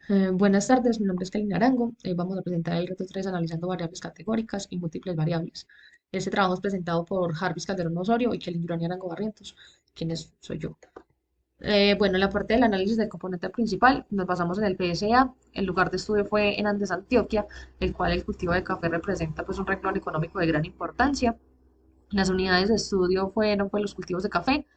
Buenas tardes, mi nombre es Kelly Arango. Vamos a presentar el reto 3 analizando variables categóricas y múltiples variables. Este trabajo es presentado por Jarvis Calderón Osorio y Kelly Durán Arango Barrientos, quienes soy yo. Bueno, en la parte del análisis del componente principal nos basamos en el PSA. El lugar de estudio fue en Andes, Antioquia, el cual el cultivo de café representa pues un renglón económico de gran importancia. Las unidades de estudio fueron pues, los cultivos de café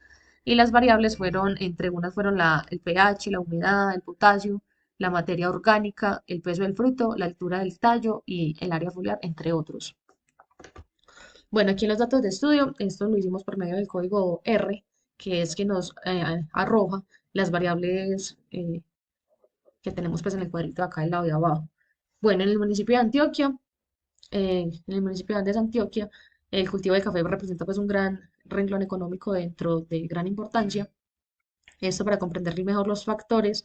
y las variables fueron, entre unas fueron el pH, la humedad, el potasio, la materia orgánica, el peso del fruto, la altura del tallo y el área foliar, entre otros. Bueno, aquí en los datos de estudio, esto lo hicimos por medio del código R, que es que nos arroja las variables que tenemos pues en el cuadrito de acá del lado de abajo. Bueno, en el municipio de Antioquia, en el municipio de Andes, Antioquia, el cultivo de café representa pues un gran renglón económico dentro de gran importancia. Esto para comprender mejor los factores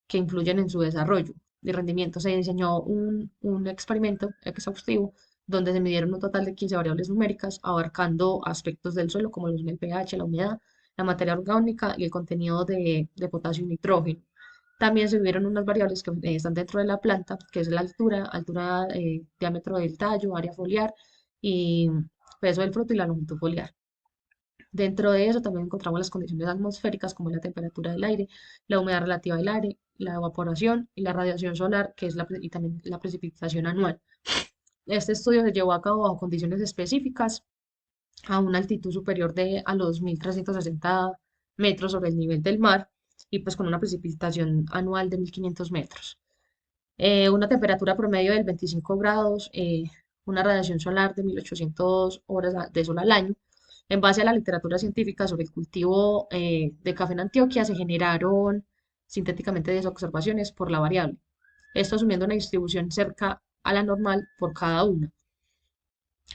que influyen en su desarrollo y rendimiento. Se diseñó un experimento exhaustivo donde se midieron un total de 15 variables numéricas abarcando aspectos del suelo como los el pH, la humedad, la materia orgánica y el contenido de potasio y nitrógeno. También se midieron unas variables que están dentro de la planta, que es la altura, diámetro del tallo, área foliar y peso del fruto y la longitud foliar. Dentro de eso también encontramos las condiciones atmosféricas como la temperatura del aire, la humedad relativa del aire, la evaporación y la radiación solar, que es y también la precipitación anual. Este estudio se llevó a cabo bajo condiciones específicas a una altitud superior a los 1360 metros sobre el nivel del mar y pues con una precipitación anual de 1500 metros. Una temperatura promedio del 25 grados, una radiación solar de 1800 horas de sol al año. En base a la literatura científica sobre el cultivo de café en Antioquia, se generaron sintéticamente 10 observaciones por la variable. Esto asumiendo una distribución cerca a la normal por cada una.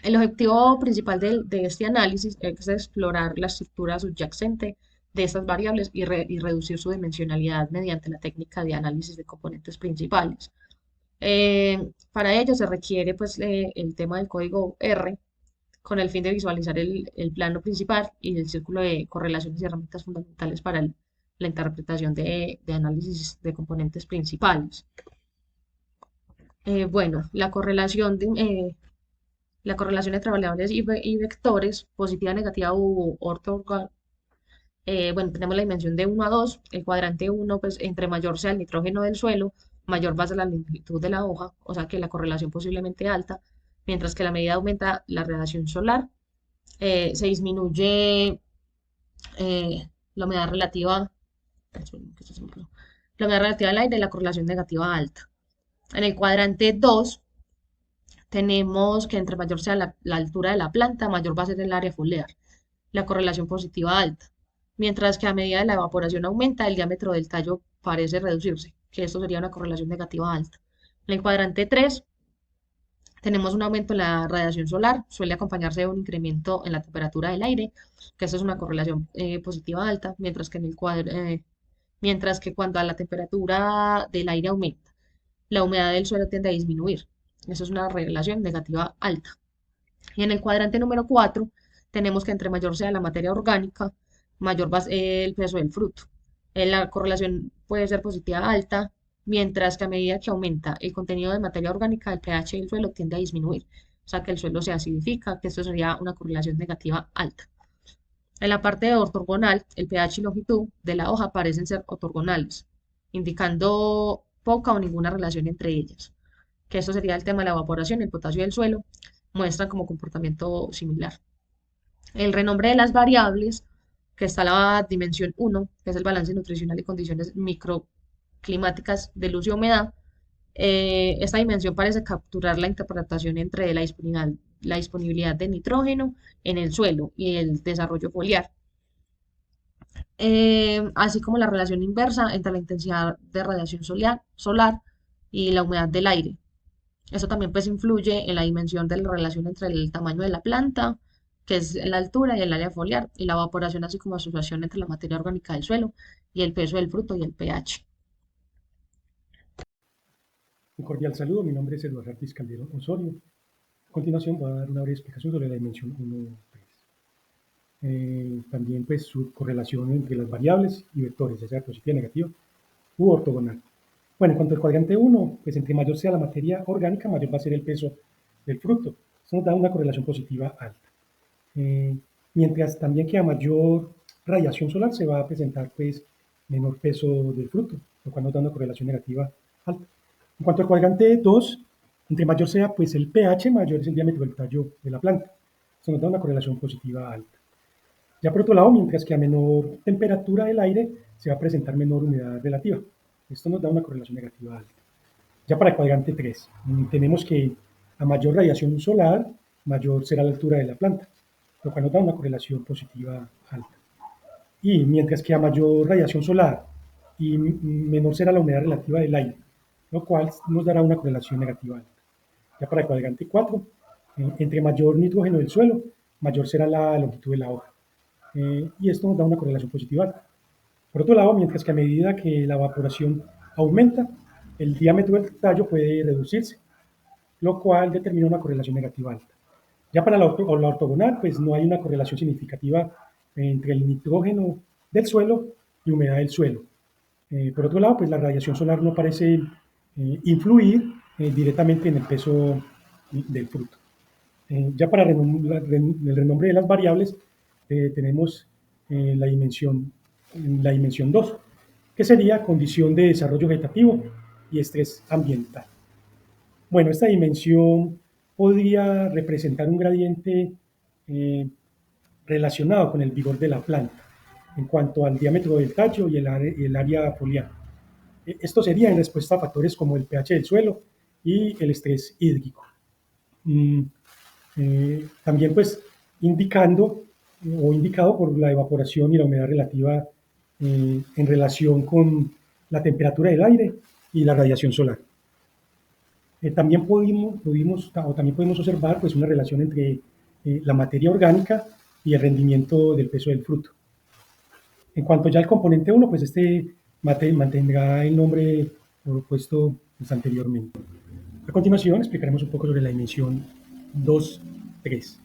El objetivo principal de este análisis es explorar la estructura subyacente de estas variables y reducir su dimensionalidad mediante la técnica de análisis de componentes principales. Para ello se requiere pues, el tema del código R con el fin de visualizar el plano principal y el círculo de correlaciones y herramientas fundamentales para la interpretación de análisis de componentes principales. Bueno, la correlación entre variables y vectores, positiva, negativa u ortogonal. Bueno, tenemos la dimensión de 1 a 2. El cuadrante 1, pues entre mayor sea el nitrógeno del suelo, mayor va a ser la longitud de la hoja, o sea que la correlación posiblemente alta, mientras que a la medida aumenta la radiación solar, se disminuye la humedad relativa, la humedad relativa al aire y la correlación negativa alta. En el cuadrante 2 tenemos que entre mayor sea la altura de la planta, mayor va a ser el área foliar, la correlación positiva alta. Mientras que a medida de la evaporación aumenta, el diámetro del tallo parece reducirse, que esto sería una correlación negativa alta. En el cuadrante 3 tenemos un aumento en la radiación solar, suele acompañarse de un incremento en la temperatura del aire, que esto es una correlación positiva alta, mientras que cuando la temperatura del aire aumenta, la humedad del suelo tiende a disminuir. Eso es una relación negativa alta. Y en el cuadrante número 4 tenemos que entre mayor sea la materia orgánica, mayor va a ser el peso del fruto. La correlación puede ser positiva alta, mientras que a medida que aumenta el contenido de materia orgánica, el pH del suelo tiende a disminuir. O sea que el suelo se acidifica, que esto sería una correlación negativa alta. En la parte ortogonal, el pH y longitud de la hoja parecen ser ortogonales, indicando poca o ninguna relación entre ellas, que esto sería el tema de la evaporación, el potasio del suelo, muestran como comportamiento similar. El renombre de las variables, que está la dimensión 1, que es el balance nutricional y condiciones microclimáticas de luz y humedad, esta dimensión parece capturar la interpretación entre la disponibilidad de nitrógeno en el suelo y el desarrollo foliar, así como la relación inversa entre la intensidad de radiación solar y la humedad del aire. Eso también pues influye en la dimensión de la relación entre el tamaño de la planta, que es la altura y el área foliar, y la evaporación, así como asociación entre la materia orgánica del suelo y el peso del fruto y el pH. Un cordial saludo, mi nombre es Eduardo Ortiz Calderón Osorio. A continuación voy a dar una breve explicación sobre la dimensión 1,3. También su correlación entre las variables y vectores, ya sea positiva, negativa u ortogonal. Bueno, en cuanto al cuadrante 1, pues entre mayor sea la materia orgánica, mayor va a ser el peso del fruto. Eso nos da una correlación positiva alta. Eh, Mientras también que a mayor radiación solar se va a presentar pues menor peso del fruto, lo cual nos da una correlación negativa alta. En cuanto al cuadrante 2, entre mayor sea pues el pH, mayor es el diámetro del tallo de la planta. Eso nos da una correlación positiva alta. Ya por otro lado, mientras que a menor temperatura del aire se va a presentar menor humedad relativa. Esto nos da una correlación negativa alta. Ya para el cuadrante 3, tenemos que a mayor radiación solar, mayor será la altura de la planta, lo cual nos da una correlación positiva alta. Y mientras que a mayor radiación solar y menor será la humedad relativa del aire, lo cual nos dará una correlación negativa alta. Ya para el cuadrante 4, entre mayor nitrógeno del suelo, mayor será la longitud de la hoja. Y esto nos da una correlación positiva alta. Por otro lado, mientras que a medida que la evaporación aumenta, el diámetro del tallo puede reducirse, lo cual determina una correlación negativa alta. Ya para la ortogonal, pues no hay una correlación significativa entre el nitrógeno del suelo y humedad del suelo. Por otro lado, pues la radiación solar no parece influir directamente en el peso del fruto. Ya para el renombre de las variables, tenemos la dimensión 2, que sería condición de desarrollo vegetativo y estrés ambiental. Bueno, esta dimensión podría representar un gradiente eh, relacionado con el vigor de la planta en cuanto al diámetro del tallo y el área foliar. Esto sería en respuesta a factores como el pH del suelo y el estrés hídrico. Mm, También pues indicando o indicado por la evaporación y la humedad relativa en relación con la temperatura del aire y la radiación solar. También podemos observar pues, una relación entre la materia orgánica y el rendimiento del peso del fruto. En cuanto ya al componente 1, pues este mantendrá el nombre propuesto pues, anteriormente. A continuación explicaremos un poco sobre la dimensión 2, 3.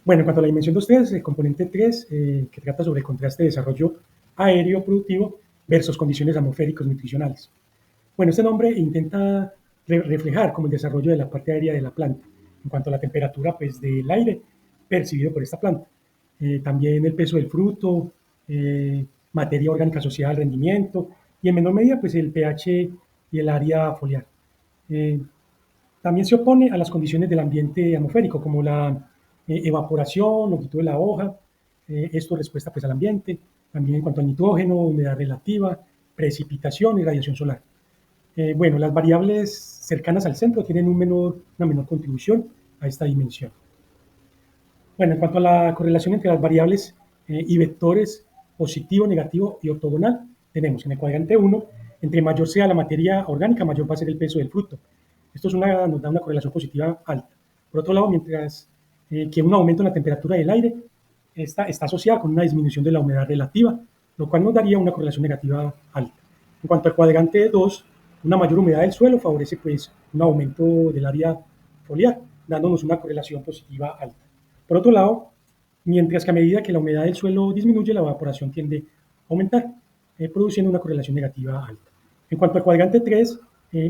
Bueno, en cuanto a la dimensión 2.3, el componente 3, que trata sobre el contraste de desarrollo aéreo productivo versus condiciones atmosféricas nutricionales. Bueno, este nombre intenta reflejar como el desarrollo de la parte aérea de la planta, en cuanto a la temperatura pues, del aire percibido por esta planta. También el peso del fruto, materia orgánica asociada al rendimiento y en menor medida pues, el pH y el área foliar. También se opone a las condiciones del ambiente atmosférico, como la evaporación, longitud de la hoja, esto respuesta pues, al ambiente, también en cuanto al nitrógeno, humedad relativa, precipitación y radiación solar. Bueno, las variables cercanas al centro tienen una menor contribución a esta dimensión. Bueno, en cuanto a la correlación entre las variables y vectores positivo, negativo y ortogonal, tenemos en el cuadrante 1, entre mayor sea la materia orgánica, mayor va a ser el peso del fruto. Esto nos da una correlación positiva alta. Por otro lado, mientras que un aumento en la temperatura del aire está asociada con una disminución de la humedad relativa, lo cual nos daría una correlación negativa alta. En cuanto al cuadrante 2, una mayor humedad del suelo favorece pues, un aumento del área foliar, dándonos una correlación positiva alta. Por otro lado, mientras que a medida que la humedad del suelo disminuye, la evaporación tiende a aumentar, produciendo una correlación negativa alta. En cuanto al cuadrante 3,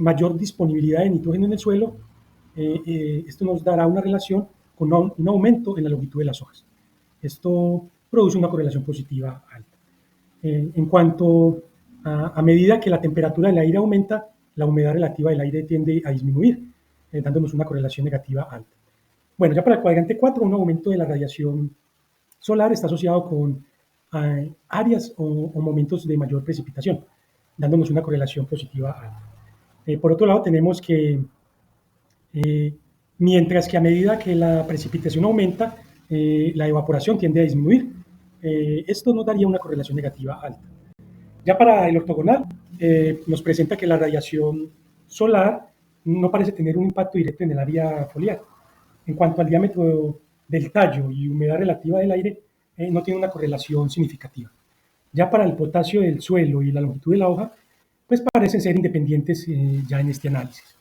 mayor disponibilidad de nitrógeno en el suelo, esto nos dará una relación con un aumento en la longitud de las hojas. Esto produce una correlación positiva alta. En cuanto a medida que la temperatura del aire aumenta, la humedad relativa del aire tiende a disminuir, dándonos una correlación negativa alta. Bueno, ya para el cuadrante 4, un aumento de la radiación solar está asociado con áreas o momentos de mayor precipitación, dándonos una correlación positiva alta. Por otro lado, tenemos que mientras que a medida que la precipitación aumenta, la evaporación tiende a disminuir. Esto nos daría una correlación negativa alta. Ya para el ortogonal, nos presenta que la radiación solar no parece tener un impacto directo en el área foliar. En cuanto al diámetro del tallo y humedad relativa del aire, no tiene una correlación significativa. Ya para el potasio del suelo y la longitud de la hoja, pues parecen ser independientes ya en este análisis.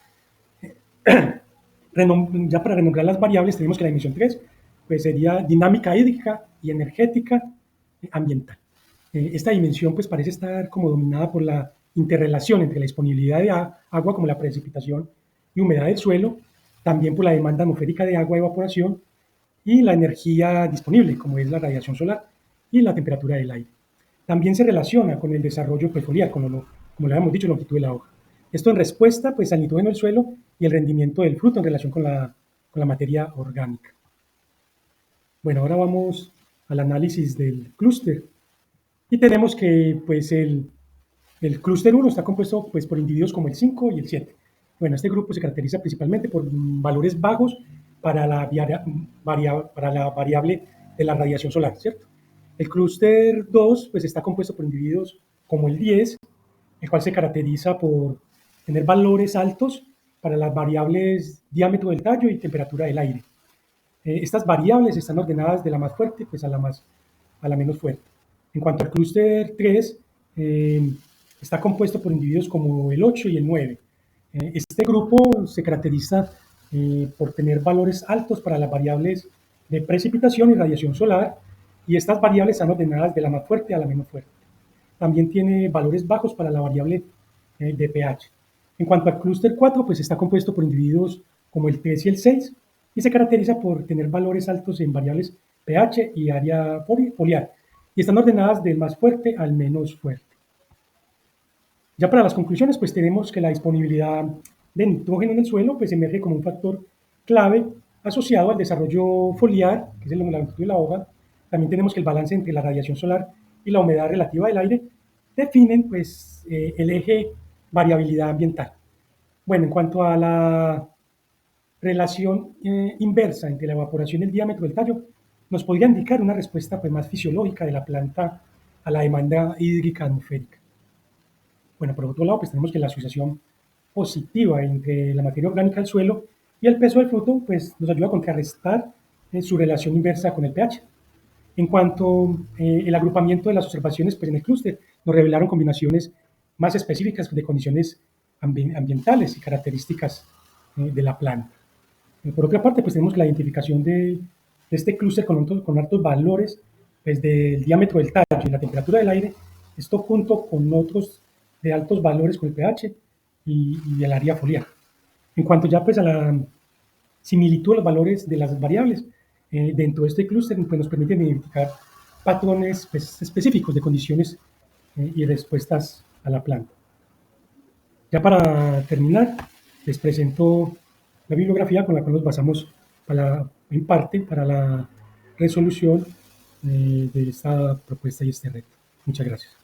Ya para renombrar las variables, tenemos que la dimensión 3 pues sería dinámica hídrica y energética ambiental. Esta dimensión pues parece estar como dominada por la interrelación entre la disponibilidad de agua, como la precipitación y humedad del suelo, también por la demanda atmosférica de agua, evaporación, y la energía disponible, como es la radiación solar y la temperatura del aire. También se relaciona con el desarrollo foliar, como le habíamos dicho, la longitud de la hoja. Esto en respuesta pues, al nitrógeno del suelo y el rendimiento del fruto en relación con la materia orgánica. Bueno, ahora vamos al análisis del clúster. Y tenemos que pues, el clúster 1 está compuesto pues, por individuos como el 5 y el 7. Bueno, este grupo se caracteriza principalmente por valores bajos para la variable de la radiación solar, ¿cierto? El clúster 2 pues, está compuesto por individuos como el 10, el cual se caracteriza por tener valores altos para las variables diámetro del tallo y temperatura del aire. Estas variables están ordenadas de la más fuerte pues, a la menos fuerte. En cuanto al clúster 3, está compuesto por individuos como el 8 y el 9. Este grupo se caracteriza por tener valores altos para las variables de precipitación y radiación solar, y estas variables están ordenadas de la más fuerte a la menos fuerte. También tiene valores bajos para la variable de pH. En cuanto al clúster 4, pues está compuesto por individuos como el 3 y el 6, y se caracteriza por tener valores altos en variables pH y área foliar, y están ordenadas del más fuerte al menos fuerte. Ya para las conclusiones, pues tenemos que la disponibilidad de nitrógeno en el suelo pues emerge como un factor clave asociado al desarrollo foliar, que es la longitud de la hoja. También tenemos que el balance entre la radiación solar y la humedad relativa del aire definen pues, el eje variabilidad ambiental. Bueno, en cuanto a la relación inversa entre la evaporación y el diámetro del tallo, nos podría indicar una respuesta pues, más fisiológica de la planta a la demanda hídrica atmosférica. Bueno, por otro lado, pues tenemos que la asociación positiva entre la materia orgánica del suelo y el peso del fruto, pues nos ayuda a contrarrestar su relación inversa con el pH. En cuanto el agrupamiento de las observaciones pues, en el clúster, nos revelaron combinaciones más específicas de condiciones ambientales y características de la planta. Por otra parte, pues tenemos la identificación de este clúster con altos valores pues, del diámetro del tallo y la temperatura del aire, esto junto con otros de altos valores con el pH y el área foliar. En cuanto ya pues, a la similitud de los valores de las variables dentro de este clúster, pues, nos permiten identificar patrones pues, específicos de condiciones y respuestas a la planta. Ya para terminar, les presento la bibliografía con la cual nos basamos en parte para la resolución de esta propuesta y este reto. Muchas gracias.